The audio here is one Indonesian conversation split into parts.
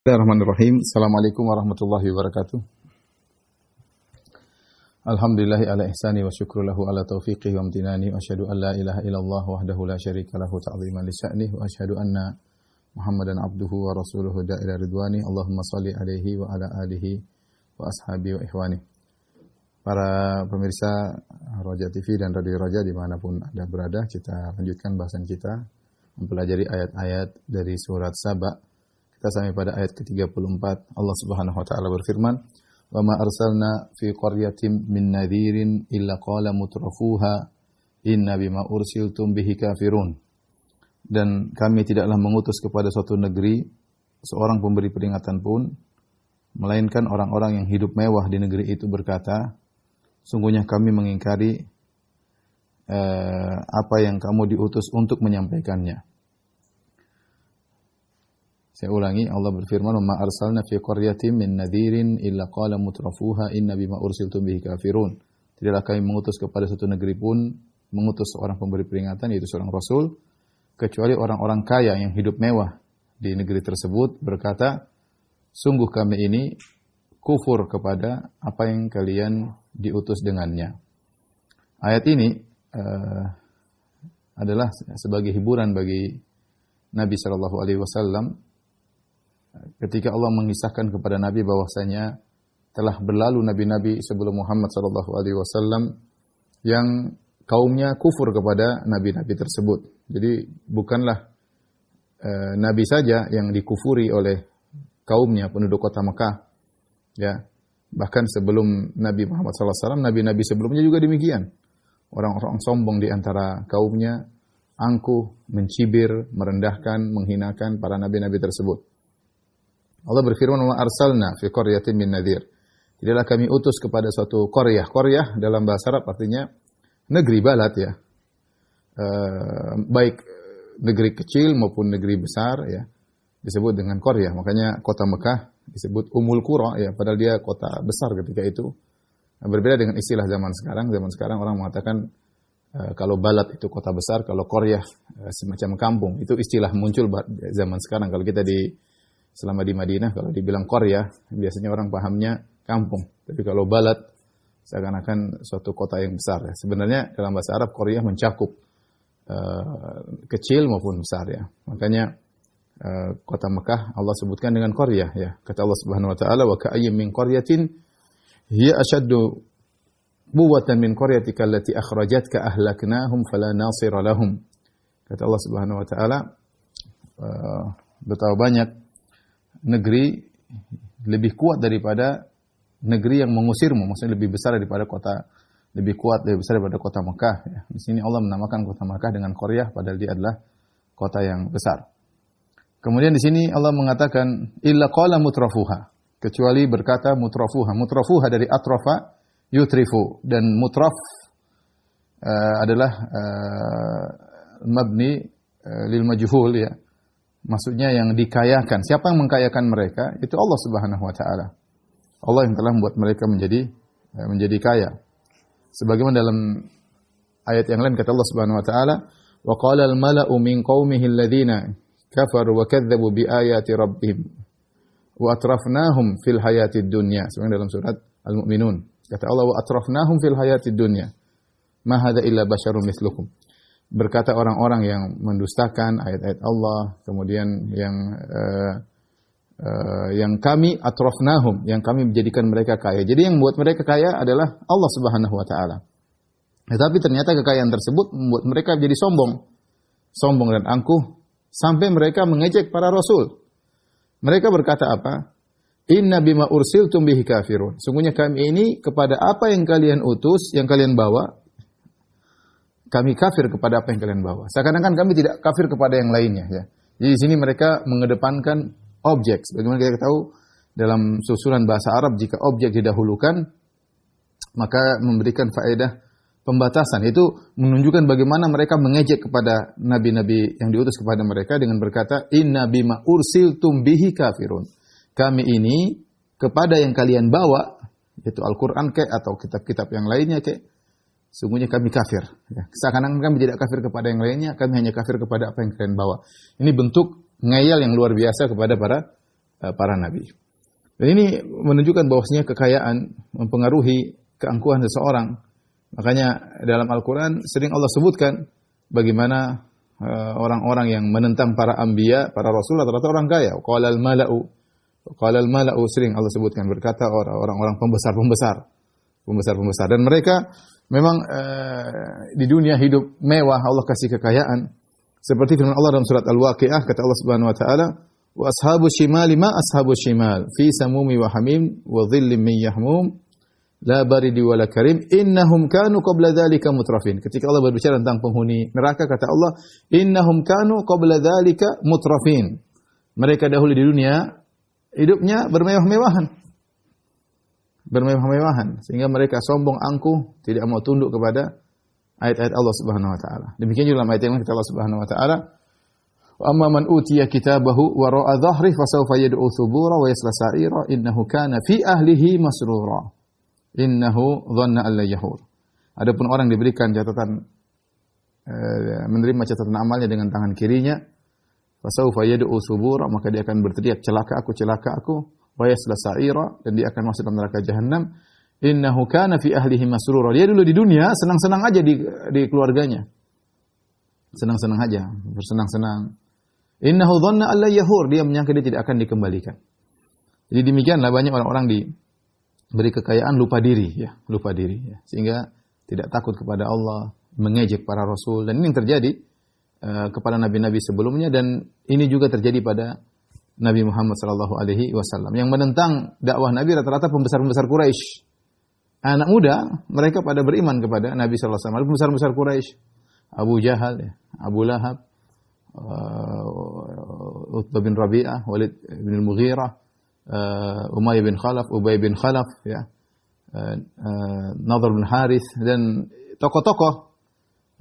Bismillahirrahmanirrahim. Assalamualaikum warahmatullahi wabarakatuh. Alhamdulillahi ala ihsani wa syukru lahu ala taufiqih wa amtinani wa asyhadu an la ilaha illallah wahdahu la syarika lahu ta'ziman li sya'nih wa asyhadu anna Muhammadan abduhu wa rasuluhu da'ila ridwani. Allahumma salli alaihi wa ala alihi wa ashabi wa ikhwani. Para pemirsa Roja TV dan Radio Roja dimanapun Anda berada, kita lanjutkan bahasan kita mempelajari ayat-ayat dari surat Saba. Kita sampai pada ayat ke-34. Allah Subhanahu wa taala berfirman, "Wa ma arsalna fi qaryatin min nadhirin illa qala mutrafuha inna bima ursiltum bihi kafirun." Dan kami tidaklah mengutus kepada suatu negeri seorang pemberi peringatan pun, melainkan orang-orang yang hidup mewah di negeri itu berkata, sungguhnya kami mengingkari apa yang kamu diutus untuk menyampaikannya. Saya ulangi, Allah berfirman, "Ma arsalna fi qaryatin min nadhirin illa qala mutrafuha inna bima ursiltum bihi kafirun." Tidaklah kami mengutus kepada suatu negeri pun, mengutus seorang pemberi peringatan, yaitu seorang rasul, kecuali orang-orang kaya yang hidup mewah di negeri tersebut berkata, sungguh kami ini kufur kepada apa yang kalian diutus dengannya. Ayat ini adalah sebagai hiburan bagi Nabi SAW ketika Allah mengisahkan kepada Nabi bahwasanya telah berlalu nabi-nabi sebelum Muhammad SAW yang kaumnya kufur kepada nabi-nabi tersebut. Jadi bukanlah nabi saja yang dikufuri oleh kaumnya penduduk kota Mekah, ya. Bahkan sebelum Nabi Muhammad SAW, nabi-nabi sebelumnya juga demikian. Orang-orang sombong di antara kaumnya angkuh, mencibir, merendahkan, menghinakan para nabi-nabi tersebut. Allah berfirman, "Wa arsalna fi qaryatin min nadhir." Tidaklah kami utus kepada suatu qaryah. Qaryah dalam bahasa Arab artinya negeri balad, ya. Baik negeri kecil maupun negeri besar, ya, disebut dengan qaryah. Makanya kota Mekah disebut Ummul Qura, ya, padahal dia kota besar ketika itu. Berbeda dengan istilah zaman sekarang. Zaman sekarang orang mengatakan kalau balad itu kota besar, kalau qaryah semacam kampung. Itu istilah muncul zaman sekarang. Kalau kita selama di Madinah, kalau dibilang qaryah, biasanya orang pahamnya kampung. Tapi kalau balad, seakan-akan suatu kota yang besar. Ya. Sebenarnya dalam bahasa Arab, qaryah mencakup kecil maupun besar, ya. Makanya kota Mekah Allah sebutkan dengan qaryah, ya. Kata Allah Subhanahu wa taala, "Wa ka'ayyim min qaryatin hiya ashaddu quwwatan min qaryatika allati akhrajatka ahlaknahum fala nasira lahum." Kata Allah Subhanahu wa taala, betapa banyak negeri lebih kuat daripada negeri yang mengusirmu, maksudnya lebih besar daripada kota, lebih kuat, lebih besar daripada kota Mekah, ya. Di sini Allah menamakan kota Mekah dengan qaryah padahal dia adalah kota yang besar. Kemudian di sini Allah mengatakan illa qala mutrafuha, kecuali berkata mutrafuha. Mutrafuha dari atrafa yutrifu, dan mutraf adalah mabni lil majhul, ya. Maksudnya yang dikayakan. Siapa yang mengkayakan mereka? Itu Allah Subhanahu wa taala. Allah yang telah membuat mereka menjadi kaya. Sebagaimana dalam ayat yang lain kata Allah Subhanahu wa taala, "Wa qala al-mala'u min qaumihi alladziina kafaru wa kadzdzabu bi ayati rabbihim wa atrafnahum fil hayatid dunya." Sebenarnya dalam surat Al-Mu'minun kata Allah, "Wa atrafnahum fil hayatid dunya ma hadza illa basyarun mislukum." Berkata orang-orang yang mendustakan ayat-ayat Allah, kemudian yang kami atrafnahum, yang kami menjadikan mereka kaya. Jadi yang membuat mereka kaya adalah Allah Subhanahu wa taala. Tetapi ternyata kekayaan tersebut membuat mereka jadi sombong dan angkuh, sampai mereka mengejek para rasul. Mereka berkata apa? "Inna bima ursiltum bihi kafirun." Sungguhnya kami ini kepada apa yang kalian utus, yang kalian bawa, kami kafir kepada apa yang kalian bawa. Seakan-akan kami tidak kafir kepada yang lainnya, ya. Jadi di sini mereka mengedepankan objek. Sebagaimana kita tahu dalam susunan bahasa Arab, jika objek didahulukan maka memberikan faedah pembatasan. Itu menunjukkan bagaimana mereka mengejek kepada nabi-nabi yang diutus kepada mereka dengan berkata, "Inna bima ursiltum bihi kafirun." Kami ini kepada yang kalian bawa, yaitu Al-Qur'an atau kitab-kitab yang lainnya sungguhnya kami kafir. Ya. Seakan-akan kami tidak kafir kepada yang lainnya, kami hanya kafir kepada apa yang kalian bawa. Ini bentuk ngeyel yang luar biasa kepada para para nabi. Dan ini menunjukkan bahwasanya kekayaan mempengaruhi keangkuhan seseorang. Makanya dalam Al-Quran sering Allah sebutkan bagaimana orang-orang yang menentang para anbiya, para rasul rata-rata orang kaya. Qala al-mala'u sering Allah sebutkan, berkata orang-orang pembesar. Dan mereka memang di dunia hidup mewah, Allah kasih kekayaan. Seperti firman Allah dalam surat Al-Waqiah, kata Allah Subhanahu wa taala, "Wa ashabus shimali ma ashabus shimal fi samumi wa hamim wa dhillim min yahmum la baridi wa la karim innahum kanu qabla dzalika mutrafin." Ketika Allah berbicara tentang penghuni neraka, kata Allah, "Innahum kanu qabla dzalika mutrafin." Mereka dahulu di dunia hidupnya bermewah-mewahan. Sehingga mereka sombong, angkuh, tidak mau tunduk kepada ayat-ayat Allah Subhanahu wa taala. Demikian juga dalam ayat yang lain kata Allah Subhanahu wa taala, "Wa amma man utiya kitabahu wara'a dhahrihi fasawfa yad'u thubura wa yasla sa'ira innahu kana fi ahlihi masrura innahu dhanna an la yahur." Adapun orang diberikan catatan menerima catatan amalnya dengan tangan kirinya, fasawfa yad'u thubura, maka dia akan berteriak, celaka aku, wa yasla sa'ira, dan dia akan masuk dalam neraka jahanam. Innahu kana fi ahlihi masrura. Dia dulu di dunia senang-senang aja di keluarganya. Senang-senang aja, bersenang-senang. Innahu dhanna alla yahur, dia menyangka dia tidak akan dikembalikan. Jadi demikianlah banyak orang-orang diberi kekayaan lupa diri ya. Sehingga tidak takut kepada Allah, mengejek para rasul, dan ini yang terjadi kepada nabi-nabi sebelumnya, dan ini juga terjadi pada Nabi Muhammad sallallahu alaihi wasallam yang menentang dakwah Nabi. Rata-rata pembesar-pembesar Quraisy, anak muda, mereka pada beriman kepada Nabi sallallahu alaihi wasallam. Pembesar-pembesar Quraisy, Abu Jahal, Abu Lahab, Utbah bin Rabi'ah, Walid bin Al-Mughirah, Umayyah bin Khalaf, Ubay bin Khalaf, Nadhr bin Harith, dan tokoh-tokoh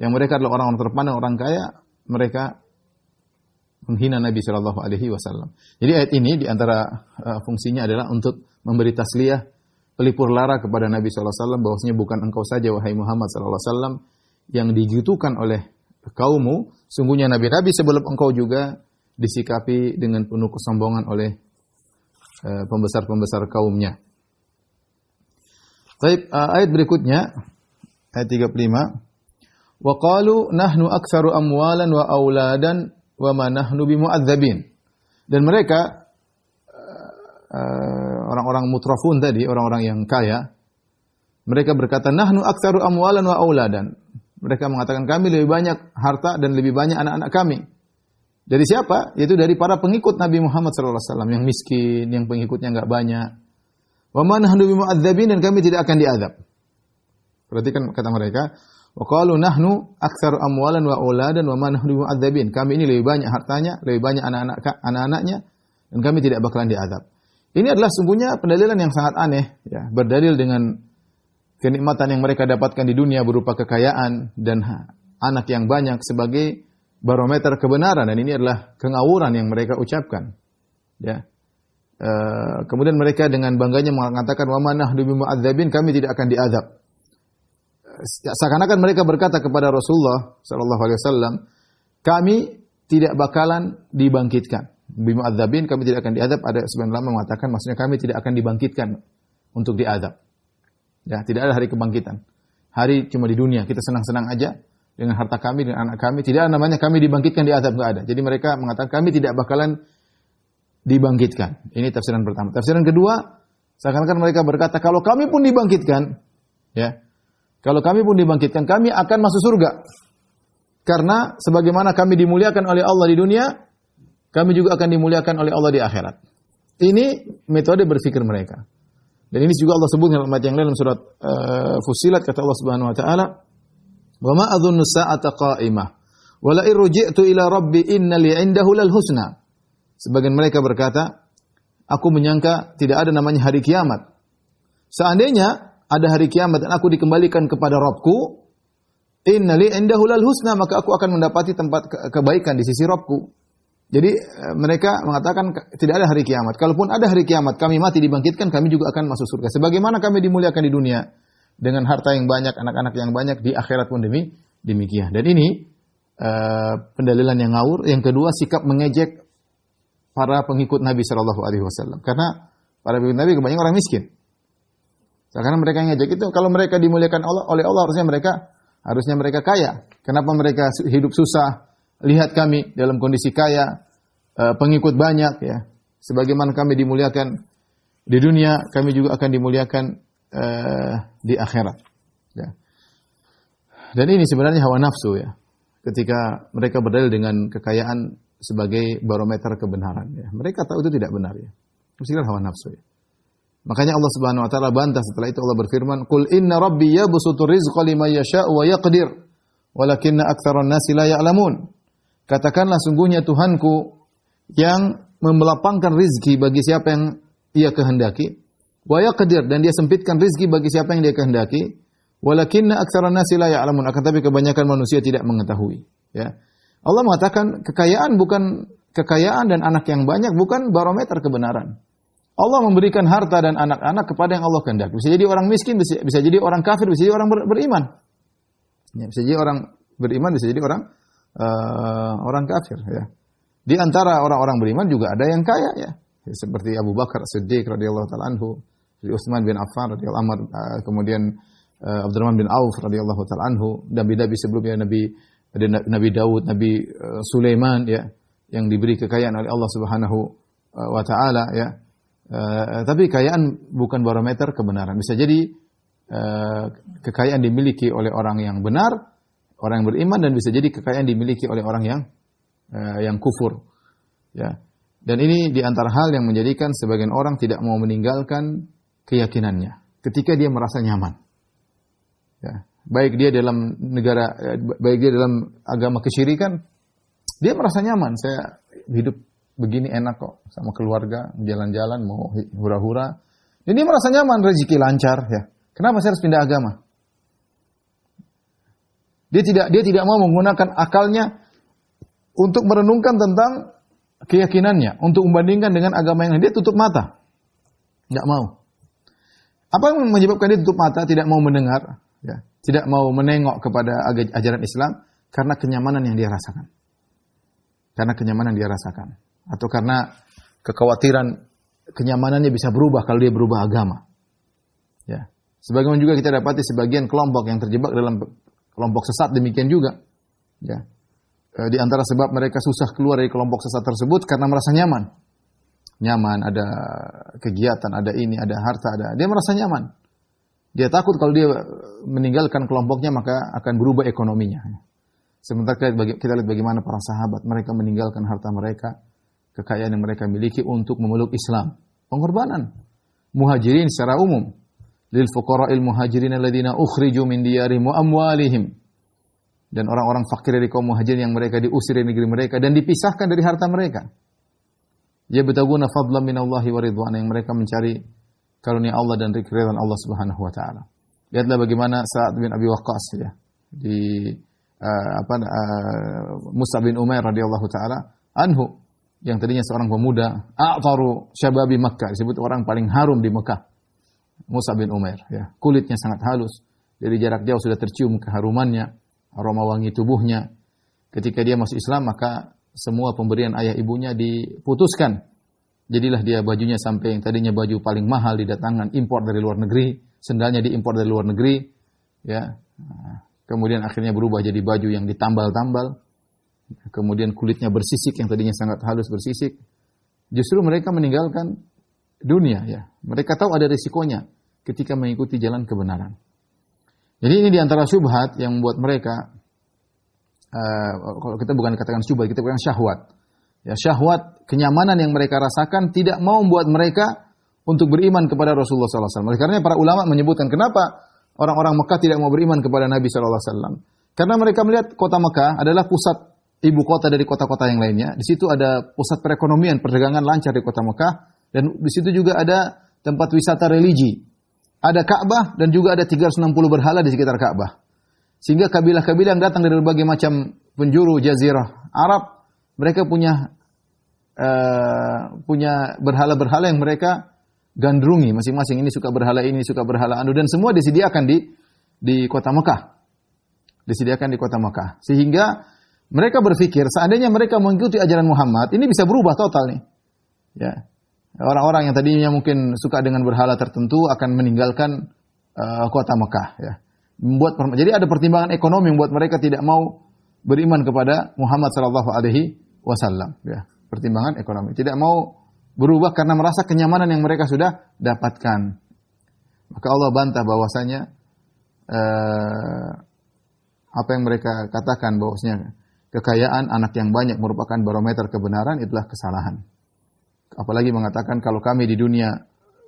yang mereka adalah orang-orang terpandang, orang kaya, mereka menghina Nabi sallallahu alaihi wasallam. Jadi ayat ini di antara fungsinya adalah untuk memberi tasliyah, pelipur lara kepada Nabi sallallahu alaihi wasallam bahwasanya bukan engkau saja wahai Muhammad sallallahu alaihi wasallam yang digitukan oleh kaummu, sungguhnya nabi-nabi sebelum engkau juga disikapi dengan penuh kesombongan oleh pembesar-pembesar kaumnya. Baik, ayat berikutnya ayat 35. Wa qalu nahnu aktsaru amwalan wa auladan wa ma nahnu bimu'adzabin. Dan mereka orang-orang mutrafun tadi, orang-orang yang kaya, mereka berkata nahnu aktsaru amwalan wa auladan. Mereka mengatakan kami lebih banyak harta dan lebih banyak anak-anak kami. Dari siapa? Yaitu dari para pengikut Nabi Muhammad sallallahu alaihi wasallam yang miskin, yang pengikutnya enggak banyak. Wa ma nahnu bimu'adzabin, dan kami tidak akan diazab. Perhatikan kata mereka, wa qalu nahnu aktsaru amwalan wa auladan wa ma nahnu bimu'adzabin. Kami ini lebih banyak hartanya, lebih banyak anak-anaknya, dan kami tidak bakalan diazab. Ini adalah sungguhnya pendalilan yang sangat aneh, ya, berdalil dengan kenikmatan yang mereka dapatkan di dunia berupa kekayaan dan anak yang banyak sebagai barometer kebenaran, dan ini adalah kengawuran yang mereka ucapkan. Ya. Kemudian mereka dengan bangganya mengatakan wa ma nahnu bimu'adzabin, kami tidak akan diazab. Seakan-akan mereka berkata kepada Rasulullah sallallahu alaihi wasallam, kami tidak bakalan dibangkitkan. Bimu'adzabin, kami tidak akan diazab. Ada sebagian ulama mengatakan maksudnya kami tidak akan dibangkitkan untuk diazab. Ya, tidak ada hari kebangkitan. Hari cuma di dunia, kita senang-senang aja dengan harta kami, dengan anak kami. Tidak ada namanya kami dibangkitkan, diazab, enggak ada. Jadi mereka mengatakan kami tidak bakalan dibangkitkan. Ini tafsiran pertama. Tafsiran kedua, seakan-akan mereka berkata kalau kami pun dibangkitkan, ya, kalau kami pun dibangkitkan, kami akan masuk surga. Karena sebagaimana kami dimuliakan oleh Allah di dunia, kami juga akan dimuliakan oleh Allah di akhirat. Ini metode berpikir mereka. Dan ini juga Allah sebut dalam ayat yang lain dalam surat Fussilat, kata Allah Subhanahu wa taala, "Wa ma adhunnu sa'ata qa'imah wa la irji'tu ila rabbi inna li 'indahu lal husna." Sebagian mereka berkata, aku menyangka tidak ada namanya hari kiamat. Seandainya ada hari kiamat dan aku dikembalikan kepada Rabbku, inna li 'indahu lal husna, maka aku akan mendapati tempat kebaikan di sisi Rabbku. Jadi mereka mengatakan tidak ada hari kiamat. Kalaupun ada hari kiamat, kami mati dibangkitkan, kami juga akan masuk surga. Sebagaimana kami dimuliakan di dunia dengan harta yang banyak, anak-anak yang banyak, di akhirat pun demikian. Dan ini pendalilan yang ngawur. Yang kedua, sikap mengejek para pengikut Nabi Shallallahu Alaihi Wasallam. Karena para pengikut Nabi kebanyakan orang miskin. Karena mereka yang ngajak itu, kalau mereka dimuliakan oleh Allah, harusnya mereka kaya. Kenapa mereka hidup susah? Lihat kami dalam kondisi kaya, pengikut banyak, ya. Sebagaimana kami dimuliakan di dunia, kami juga akan dimuliakan di akhirat. Ya. Dan ini sebenarnya hawa nafsu, ya. Ketika mereka berdalil dengan kekayaan sebagai barometer kebenaran, ya. Mereka tahu itu tidak benar, ya. Itu hawa nafsu, ya. Makanya Allah Subhanahu wa taala bantah setelah itu Allah berfirman, "Qul inna rabbi yabsutur rizqa liman yasha'u wa yaqdir, walakinna aktsaran nasi la ya'lamun." Katakanlah sungguhnya Tuhanku yang melapangkan rizki bagi siapa yang Ia kehendaki, wa yaqdir, dan Dia sempitkan rizki bagi siapa yang Dia kehendaki, walakinna aktsaran nasi la ya'lamun, akan tapi kebanyakan manusia tidak mengetahui, ya. Allah mengatakan kekayaan dan anak yang banyak bukan barometer kebenaran. Allah memberikan harta dan anak-anak kepada yang Allah kehendaki. Bisa jadi orang miskin, bisa jadi orang kafir, bisa jadi orang beriman. Ya, bisa jadi orang beriman, bisa jadi orang kafir. Ya. Di antara orang-orang beriman juga ada yang kaya, ya. Seperti Abu Bakar Siddiq radhiyallahu taala anhu, Utsman bin Affan radhiyallahu anhu, kemudian Abdurrahman bin Auf radhiyallahu taala anhu, nabi-nabi sebelumnya, Nabi Daud, Nabi Sulaiman, ya, yang diberi kekayaan oleh Allah Subhanahu wa taala, ya. Tapi kekayaan bukan barometer kebenaran. Bisa jadi kekayaan dimiliki oleh orang yang benar, orang yang beriman, dan bisa jadi kekayaan dimiliki oleh orang yang kufur. Ya. Dan ini di antara hal yang menjadikan sebagian orang tidak mau meninggalkan keyakinannya ketika dia merasa nyaman. Ya. Baik dia dalam agama kesyirikan, dia merasa nyaman. Saya hidup begini enak kok, sama keluarga, jalan-jalan, mau hura-hura. Dan dia merasa nyaman, rezeki lancar, ya. Kenapa saya harus pindah agama? Dia tidak mau menggunakan akalnya untuk merenungkan tentang keyakinannya, untuk membandingkan dengan agama yang lain. Dia tutup mata. Tidak mau. Apa yang menyebabkan dia tutup mata, tidak mau mendengar, ya, tidak mau menengok kepada ajaran Islam? Karena kenyamanan yang dia rasakan. Atau karena kekhawatiran kenyamanannya bisa berubah kalau dia berubah agama. Ya. Sebagaimana juga kita dapati sebagian kelompok yang terjebak dalam kelompok sesat demikian juga. Ya. Di antara sebab mereka susah keluar dari kelompok sesat tersebut karena merasa nyaman. Nyaman, ada kegiatan, ada ini, ada harta, dia merasa nyaman. Dia takut kalau dia meninggalkan kelompoknya maka akan berubah ekonominya. Sementara kita lihat bagaimana para sahabat, mereka meninggalkan harta mereka, kekayaan yang mereka miliki untuk memeluk Islam. Pengorbanan. Muhajirin secara umum. Lil fuqara'il muhajirin alladziina ukhriju min diyarihim wa amwalihim. Dan orang-orang fakir dari kaum muhajirin yang mereka diusir dari negeri mereka dan dipisahkan dari harta mereka. Yabtaguna fadlan minallahi wa ridwana, yang mereka mencari karunia Allah dan keridhaan Allah Subhanahu wa taala. Lihatlah bagaimana Sa'ad bin Abi Waqqas, ya, di Mus'ab bin Umair radhiyallahu taala anhu, yang tadinya seorang pemuda, a'taru syababi Makkah, disebut orang paling harum di Mekah. Mus'ab bin Umair, ya, kulitnya sangat halus, dari jarak jauh sudah tercium keharumannya, aroma wangi tubuhnya. Ketika dia masuk Islam, maka semua pemberian ayah ibunya diputuskan. Jadilah dia bajunya sampai yang tadinya baju paling mahal didatangkan impor dari luar negeri, sendalnya diimpor dari luar negeri, ya. Kemudian akhirnya berubah jadi baju yang ditambal-tambal. Kemudian kulitnya bersisik, yang tadinya sangat halus bersisik. Justru mereka meninggalkan dunia, ya. Mereka tahu ada risikonya ketika mengikuti jalan kebenaran. Jadi ini diantara syubhat yang membuat mereka, kalau kita bukan katakan syubhat, kita katakan syahwat. Ya, syahwat, kenyamanan yang mereka rasakan tidak mau membuat mereka untuk beriman kepada Rasulullah SAW. Oleh karena para ulama menyebutkan kenapa orang-orang Mekah tidak mau beriman kepada Nabi SAW. Karena mereka melihat kota Mekah adalah pusat ibu kota dari kota-kota yang lainnya. Di situ ada pusat perekonomian, perdagangan lancar di kota Mekah, dan di situ juga ada tempat wisata religi. Ada Ka'bah dan juga ada 360 berhala di sekitar Ka'bah. Sehingga kabilah-kabilah yang datang dari berbagai macam penjuru jazirah Arab, mereka punya berhala-berhala yang mereka gandrungi masing-masing. Ini suka berhala ini, suka berhala anu, dan semua disediakan di kota Mekah. Disediakan di kota Mekah. Sehingga mereka berpikir seandainya mereka mengikuti ajaran Muhammad, ini bisa berubah total nih. Ya. Orang-orang yang tadinya mungkin suka dengan berhala tertentu akan meninggalkan kota Mekah, ya. Jadi ada pertimbangan ekonomi yang membuat mereka tidak mau beriman kepada Muhammad sallallahu alaihi wasallam, ya. Pertimbangan ekonomi. Tidak mau berubah karena merasa kenyamanan yang mereka sudah dapatkan. Maka Allah bantah bahwasanya apa yang mereka katakan bahwasanya kekayaan anak yang banyak merupakan barometer kebenaran, itulah kesalahan. Apalagi mengatakan kalau kami di dunia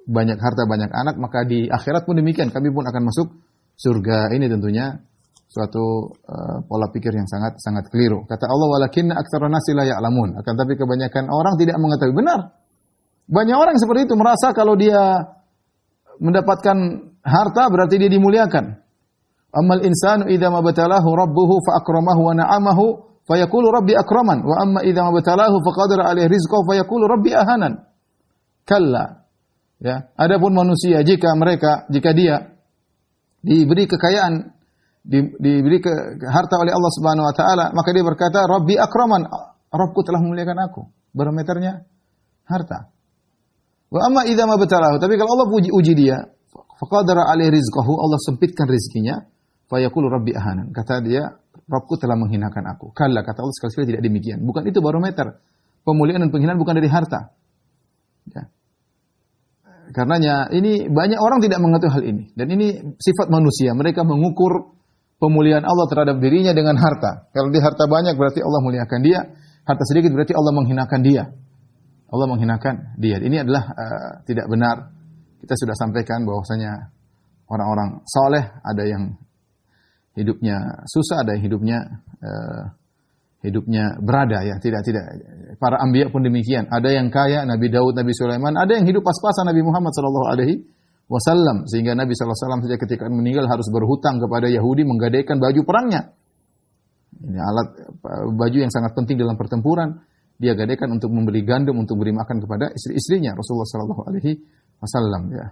banyak harta, banyak anak, maka di akhirat pun demikian, kami pun akan masuk surga. Ini tentunya suatu pola pikir yang sangat keliru. Kata Allah, walakinna aktsarun nasi la ya'lamun. Akan tapi kebanyakan orang tidak mengetahui. Benar. Banyak orang seperti itu merasa kalau dia mendapatkan harta berarti dia dimuliakan. Ammal insanu idza mabtalahu rabbuhu fa akramahu wa na'amahu fayaqulu rabbi akraman wa amma idza mabtalahu faqadara alaihi rizqahu fayaqulu rabbi ahanan. Kalla. Ya, adapun manusia jika dia diberi kekayaan, diberi harta oleh Allah Subhanahu wa taala, maka dia berkata rabbi akraman, Rabbku telah memuliakan aku. Barometernya harta. Wa amma idza mabtalahu, tapi kalau Allah uji dia, faqadara alaihi rizqahu, Allah sempitkan rezekinya, fa yaqulu rabbi ahanan. Kata dia, Rabbku telah menghinakan aku. Kalla, kata Allah sekali-sekali tidak demikian. Bukan itu barometer. Pemuliaan dan penghinaan bukan dari harta. Ya. Karenanya ini banyak orang tidak mengetahui hal ini, dan ini sifat manusia. Mereka mengukur pemuliaan Allah terhadap dirinya dengan harta. Kalau dia harta banyak berarti Allah muliakan dia, harta sedikit berarti Allah menghinakan dia. Allah menghinakan dia. Ini adalah tidak benar. Kita sudah sampaikan bahwasanya orang-orang saleh ada yang hidupnya susah, ada yang hidupnya berada, ya. Tidak. Para anbiya pun demikian. Ada yang kaya, Nabi Daud, Nabi Sulaiman, ada yang hidup pas-pasan Nabi Muhammad sallallahu alaihi wasallam, sehingga Nabi sallallahu alaihi wasallam saja ketika meninggal harus berhutang kepada Yahudi menggadaikan baju perangnya. Ini baju yang sangat penting dalam pertempuran. Dia gadaikan untuk membeli gandum untuk beri makan kepada istri-istrinya Rasulullah sallallahu alaihi wasallam, ya.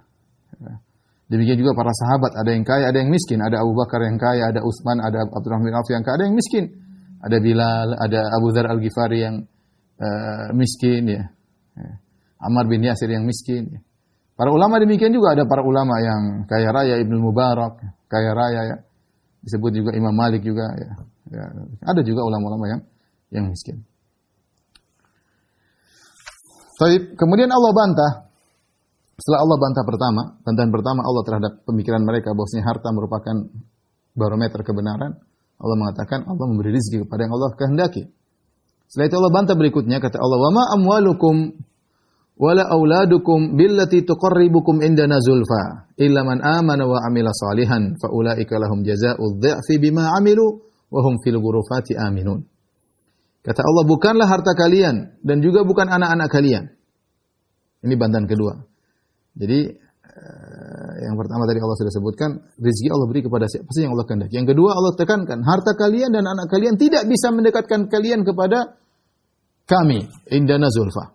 Demikian juga para sahabat, ada yang kaya, ada yang miskin, ada Abu Bakar yang kaya, ada Utsman, ada Abdurrahman bin Auf yang kaya, ada yang miskin. Ada Bilal, ada Abu Dzar Al-Ghifari yang miskin, ya. Ammar bin Yasir yang miskin. Ya. Para ulama demikian juga, ada para ulama yang kaya raya, Ibnu Mubarak kaya raya, ya. Disebut juga Imam Malik juga, ya. Ya. Ada juga ulama-ulama yang miskin. Baik, kemudian Allah bantah. Setelah Allah bantah bantahan pertama Allah terhadap pemikiran mereka bahwasanya harta merupakan barometer kebenaran. Allah mengatakan Allah memberi rezeki kepada yang Allah kehendaki. Setelah itu Allah bantah berikutnya, kata Allah, "Wa ma amwalukum wala auladukum billati tuqarribukum indana zulfa illa man amana wa amila salihan fa ulaika lahum jazaa'udz dhi'fi bima 'amilu wa hum fil ghurufati aminun." Kata Allah, bukanlah harta kalian dan juga bukan anak-anak kalian. Ini bantahan kedua. Jadi yang pertama tadi Allah sudah sebutkan, rezeki Allah beri kepada siapa saja yang Allah kehendaki. Yang kedua Allah tekankan, harta kalian dan anak kalian tidak bisa mendekatkan kalian kepada kami, indana zulfa.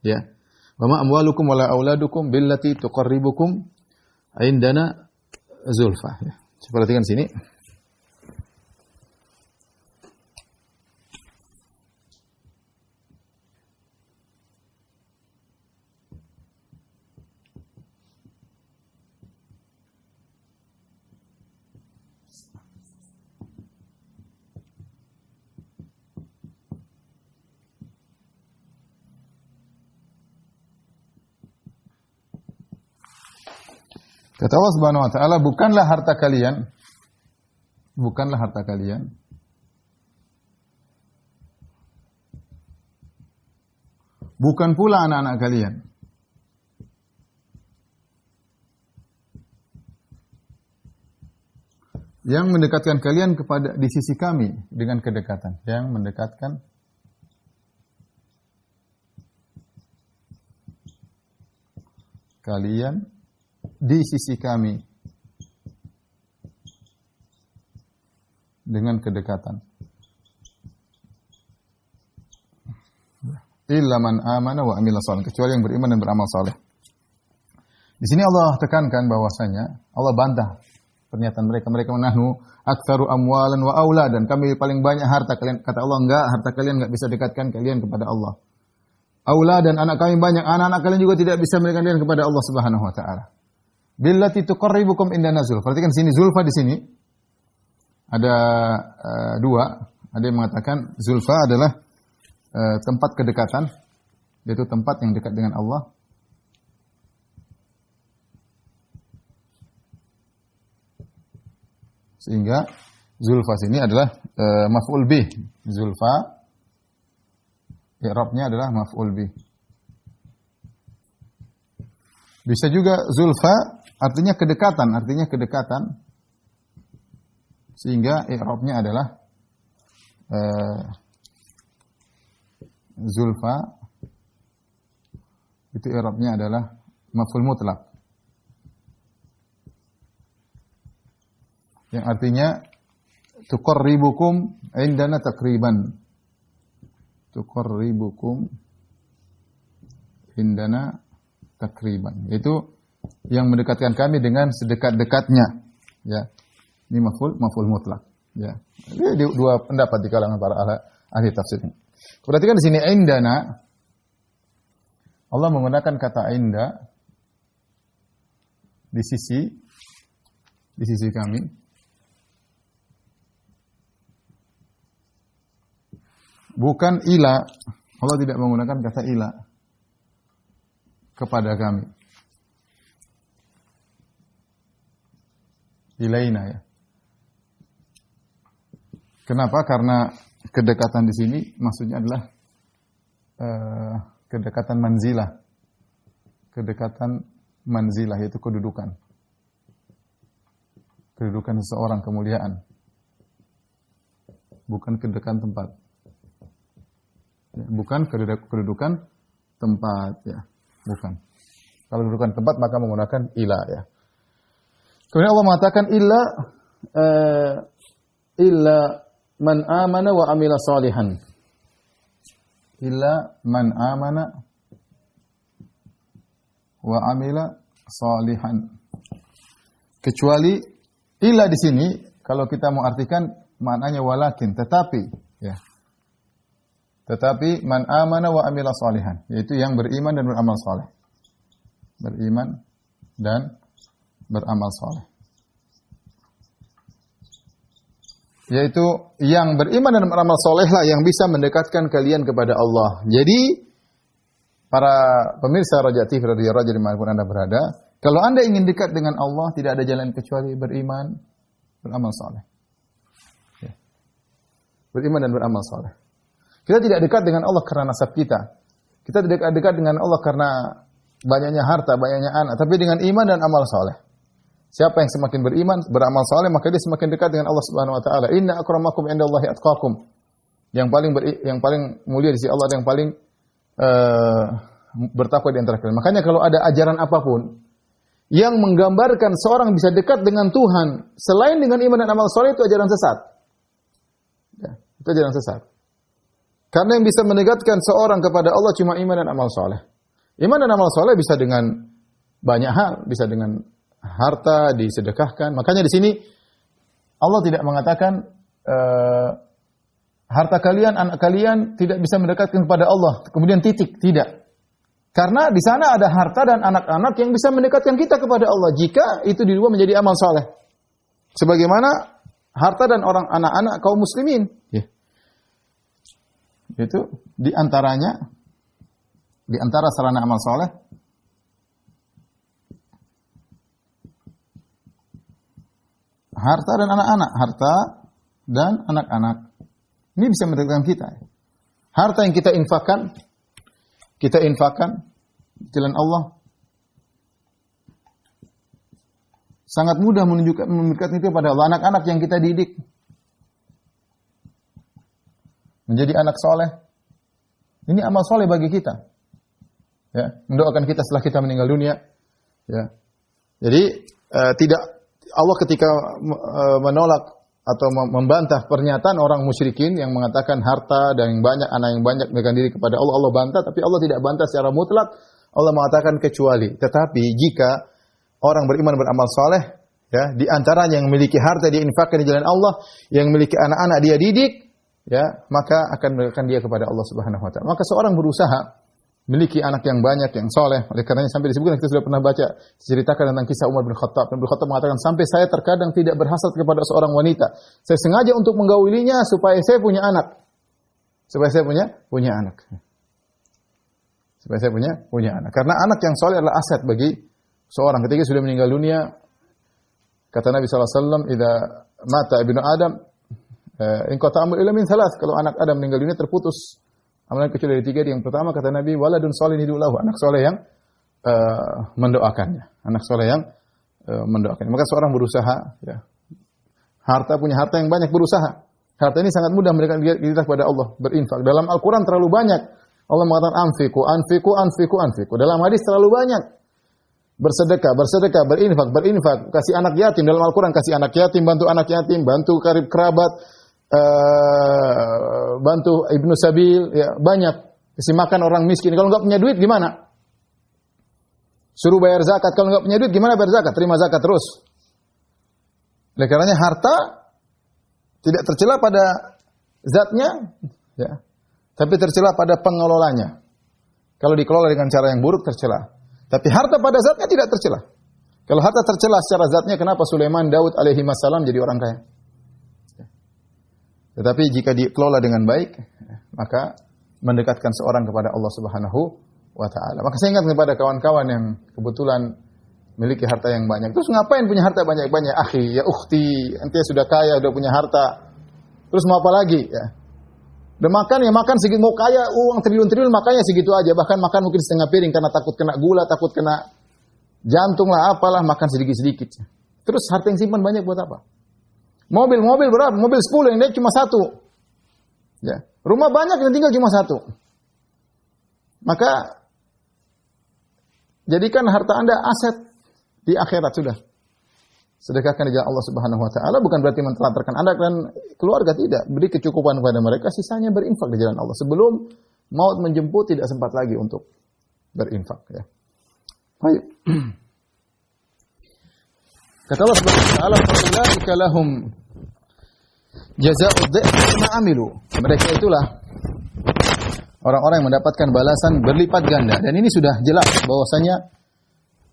Ya. Wa ma amwalukum wala auladukum billati tuqarribukum indana zulfa. Ya. Perhatikan sini. Kata Allah Subhanahu wa taala, bukanlah harta kalian bukan pula anak-anak kalian yang mendekatkan kalian kepada di sisi kami dengan kedekatan, yang mendekatkan kalian di sisi kami dengan kedekatan. Illa man amana wa amila salih, kecuali yang beriman dan beramal saleh. Di sini Allah tekankan bahwasanya Allah bantah pernyataan mereka. Mereka menahnu aktsaru amwalan wa auladan, kami paling banyak harta. Kalian, kata Allah, enggak, harta kalian enggak bisa dekatkan kalian kepada Allah. dan anak kami banyak, anak-anak kalian juga tidak bisa memberikan kalian kepada Allah Subhanahu wa taala. Billati tuqarribukum indana zulfa. Perhatikan sini zulfa di sini ada dua. Ada yang mengatakan zulfa adalah tempat kedekatan, yaitu tempat yang dekat dengan Allah. Sehingga zulfa sini adalah maf'ul bih. Zulfa i'rabnya adalah maf'ul bih. Bisa juga zulfa artinya kedekatan. Sehingga i'rabnya adalah zulfa itu i'rabnya adalah maf'ul mutlaq. Yang artinya tuqarribukum indana takriban. Tuqarribukum indana takriban. Itu yang mendekatkan kami dengan sedekat-dekatnya. Ya. Ini maf'ul mutlak. Ya. Ini dua pendapat di kalangan para ahli tafsir. Perhatikan di sini indana. Allah menggunakan kata inda di sisi kami. Bukan ila. Allah tidak menggunakan kata ila kepada kami. Ilaina ya. Kenapa? Karena kedekatan di sini maksudnya adalah kedekatan manzilah. Kedekatan manzilah yaitu kedudukan. Kedudukan seseorang, kemuliaan. Bukan kedekatan tempat. Ya, bukan kedudukan tempat ya, bukan. Kalau kedudukan tempat maka menggunakan ila ya. Kemudian Allah mengatakan illa man amana wa amila salihan. Illa man amana wa amila salihan. Kecuali illa di sini kalau kita mau artikan maknanya walakin, tetapi ya. Tetapi man amana wa amila salihan, yaitu yang beriman dan beramal saleh. Beriman dan beramal saleh. Yaitu yang beriman dan beramal salehlah yang bisa mendekatkan kalian kepada Allah. Jadi para pemirsa Raja TV radhiyallahu anhu dimanapun Anda berada, kalau Anda ingin dekat dengan Allah tidak ada jalan kecuali beriman, beramal saleh. Ya. Beriman dan beramal saleh. Kita tidak dekat dengan Allah karena nasab kita. Kita tidak dekat dengan Allah karena banyaknya harta, banyaknya anak, tapi dengan iman dan amal saleh. Siapa yang semakin beriman, beramal saleh, maka dia semakin dekat dengan Allah Subhanahu wa taala. Inna akramakum indallahi atqakum. Yang paling mulia di sisi Allah, yang paling bertakwa di antara kalian. Makanya kalau ada ajaran apapun yang menggambarkan seorang bisa dekat dengan Tuhan selain dengan iman dan amal saleh, itu ajaran sesat. Ya, itu ajaran sesat. Karena yang bisa mendekatkan seorang kepada Allah cuma iman dan amal soleh. Iman dan amal soleh bisa dengan banyak hal, bisa dengan harta disedekahkan. Makanya di sini Allah tidak mengatakan harta kalian, anak kalian tidak bisa mendekatkan kepada Allah. Kemudian titik, tidak. Karena di sana ada harta dan anak-anak yang bisa mendekatkan kita kepada Allah jika itu dirubah menjadi amal soleh. Sebagaimana harta dan orang anak-anak kaum muslimin. Yeah. Itu di antara sarana amal soleh harta dan anak-anak. Ini bisa mendekatkan kita. Harta yang kita infakkan jalan Allah. Sangat mudah mendekatkan itu kepada Allah. Anak-anak yang kita didik menjadi anak soleh. Ini amal soleh bagi kita. Ya, mendoakan kita setelah kita meninggal dunia. Ya. Jadi tidak Allah ketika menolak atau membantah pernyataan orang musyrikin yang mengatakan harta dan yang banyak, anak yang banyak mendekatkan diri kepada Allah, Allah bantah, tapi Allah tidak bantah secara mutlak. Allah mengatakan kecuali. Tetapi jika orang beriman beramal soleh, ya, di antaranya yang memiliki harta dia infakkan di jalan Allah, yang memiliki anak-anak dia didik, ya, maka akan mendekatkan dia kepada Allah Subhanahu wa taala. Maka seorang berusaha memiliki anak yang banyak, yang soleh. Oleh karenanya sampai disebutkan, kita sudah pernah baca, ceritakan tentang kisah Umar bin Khattab. Umar bin Khattab mengatakan, sampai saya terkadang tidak berhasad kepada seorang wanita. Saya sengaja untuk menggaulinya supaya saya punya anak. Supaya saya punya anak. Supaya saya punya anak. Karena anak yang soleh adalah aset bagi seorang. Ketika sudah meninggal dunia, kata Nabi SAW, idza mata ibnu Adam, in qata amru illa min thalath. Kalau anak Adam meninggal dunia, terputus amalan kecuali dari 3. Yang pertama kata Nabi, waladun sholihin yad'ulahu, anak soleh yang mendoakannya. Anak soleh yang mendoakannya. Maka seorang berusaha, ya. Punya harta yang banyak, berusaha. Harta ini sangat mudah memberikan diri kepada Allah, berinfak. Dalam Al-Quran terlalu banyak. Allah mengatakan anfiku. Dalam hadis terlalu banyak. Bersedekah, berinfak. Kasih anak yatim. Dalam Al-Quran kasih anak yatim, bantu anak yatim, bantu karib kerabat, bantu ibnu sabil, ya, banyak. Kasih makan orang miskin. Kalau enggak punya duit gimana? Suruh bayar zakat. Kalau enggak punya duit gimana bayar zakat? Terima zakat terus. Oleh karenanya harta tidak tercela pada zatnya, ya, tapi tercela pada pengelolanya. Kalau dikelola dengan cara yang buruk tercela. Tapi harta pada zatnya tidak tercela. Kalau harta tercela secara zatnya, kenapa Sulaiman, Daud alaihi wassalam jadi orang kaya? Tetapi jika dikelola dengan baik, maka mendekatkan seorang kepada Allah Subhanahu wa taala. Maka saya ingat kepada kawan-kawan yang kebetulan memiliki harta yang banyak. Terus ngapain punya harta banyak-banyak? Akhi, ya ukhti, ente sudah kaya, sudah punya harta. Terus mau apa lagi? Ya. Udah makan ya makan segitu, mau kaya uang triliun-triliun makanya segitu aja. Bahkan makan mungkin setengah piring karena takut kena gula, takut kena jantung lah, apalah, makan sedikit-sedikit. Terus harta yang simpan banyak buat apa? Mobil berapa? Mobil 10 yang naik cuma 1. Ya. Rumah banyak yang tinggal cuma 1. Maka jadikan harta Anda aset di akhirat sudah. Sedekahkan di jalan Allah Subhanahu wa taala, bukan berarti mentelantarkan anak dan keluarga, tidak. Beri kecukupan kepada mereka, sisanya berinfak di jalan Allah. Sebelum maut menjemput tidak sempat lagi untuk berinfak, ya. Baik. Kata Allah Subhanahu wa taala, "Faulaika lahum jazaa'ud dhi'fi ma 'amilu." Mereka itulah orang-orang yang mendapatkan balasan berlipat ganda. Dan ini sudah jelas bahwasanya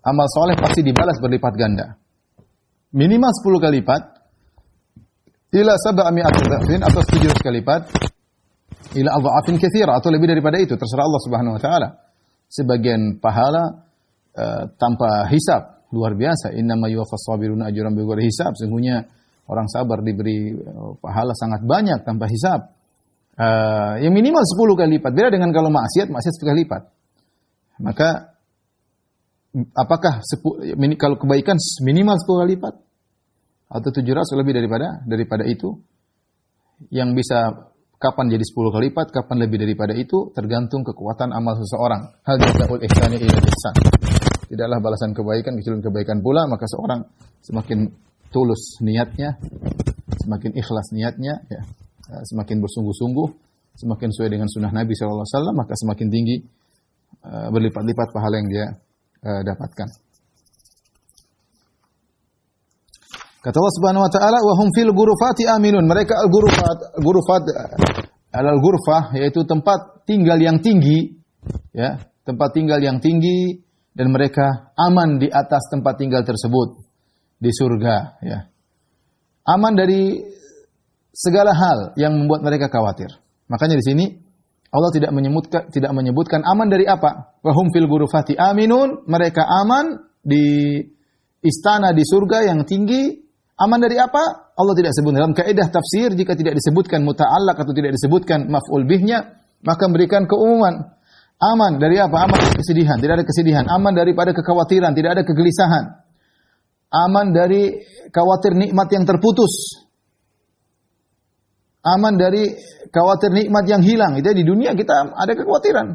amal soleh pasti dibalas berlipat ganda. Minimal 10 kali lipat, ila 700 dha'fin, atau 700 kali lipat, ila adha'afin katsira, atau lebih daripada itu, terserah Allah Subhanahu wa taala. Sebagian pahala tanpa hisab, luar biasa. Innama yuwaffas sabiruna ajran bighairi hisab. Sesungguhnya orang sabar diberi pahala sangat banyak tanpa hisab. Yang minimal 10 kali lipat. Beda dengan kalau maksiat 10 kali lipat. Maka apakah kalau kebaikan minimal 10 kali lipat atau 700 lebih daripada itu? Yang bisa kapan jadi 10 kali lipat, kapan lebih daripada itu, tergantung kekuatan amal seseorang. Hal jazaa'ul ihsani ila ihsan. Tidaklah balasan kebaikan kecuali kebaikan pula, maka seorang semakin tulus niatnya, semakin ikhlas niatnya, ya, semakin bersungguh-sungguh, semakin sesuai dengan sunnah Nabi SAW, maka semakin tinggi berlipat-lipat pahala yang dia dapatkan. Kata Allah Subhanahu wa taala, "Wa hum fil ghurufati aminun." Mereka al-ghurufat al-ghurfah yaitu tempat tinggal yang tinggi, ya, tempat tinggal yang tinggi, dan mereka aman di atas tempat tinggal tersebut di surga, ya. Aman dari segala hal yang membuat mereka khawatir. Makanya di sini Allah tidak menyebutkan aman dari apa? Wa hum fil ghurufati aminun, mereka aman di istana di surga yang tinggi. Aman dari apa? Allah tidak sebut. Dalam kaidah tafsir, jika tidak disebutkan muta'allaq atau tidak disebutkan maf'ul bihnya, maka memberikan keumuman. Aman dari apa? Aman dari kesedihan, tidak ada kesedihan. Aman daripada kekhawatiran, tidak ada kegelisahan. Aman dari khawatir nikmat yang terputus. Aman dari khawatir nikmat yang hilang. Itu di dunia kita ada kekhawatiran.